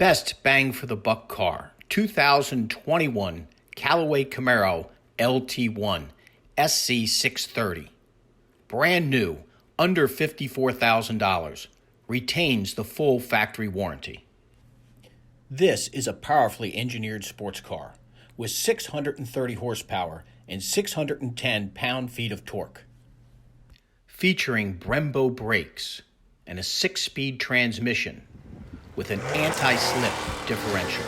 Best bang for the buck car, 2021 Callaway Camaro LT1 SC630. Brand new, under $54,000. Retains the full factory warranty. This is a powerfully engineered sports car with 630 horsepower and 610 pound-feet of torque. Featuring Brembo Brakes and a 6-speed transmission with an anti-slip differential.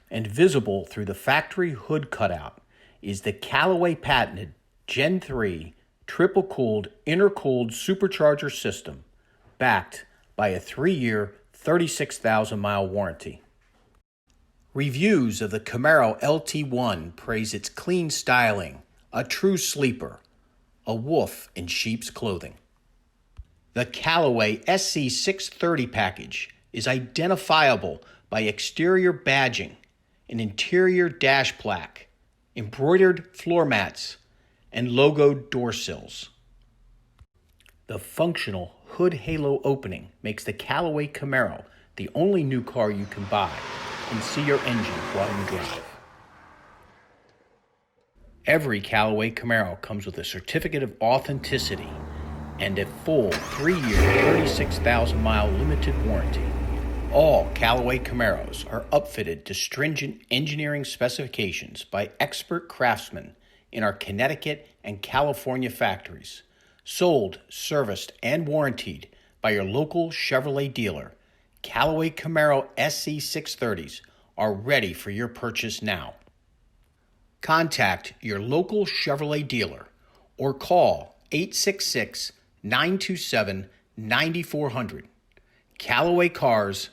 And visible through the factory hood cutout is the Callaway patented GenThree TripleCooled Intercooled Supercharger system, backed by a 3-year, 36,000-mile warranty. Reviews of the Camaro LT1 praise its clean styling, a true sleeper, a wolf in sheep's clothing. The Callaway SC630 package is identifiable by exterior badging, an interior dash plaque, embroidered floor mats, and logoed door sills. The functional hood halo opening makes the Callaway Camaro the only new car you can buy and see your engine while you drive. Every Callaway Camaro comes with a certificate of authenticity and a full 3-year, 36,000-mile limited warranty. All Callaway Camaros are upfitted to stringent engineering specifications by expert craftsmen in our Connecticut and California factories. Sold, serviced, and warrantied by your local Chevrolet dealer. Callaway Camaro SC630s are ready for your purchase now. Contact your local Chevrolet dealer or call 866-927-9400. CallawayCars.com.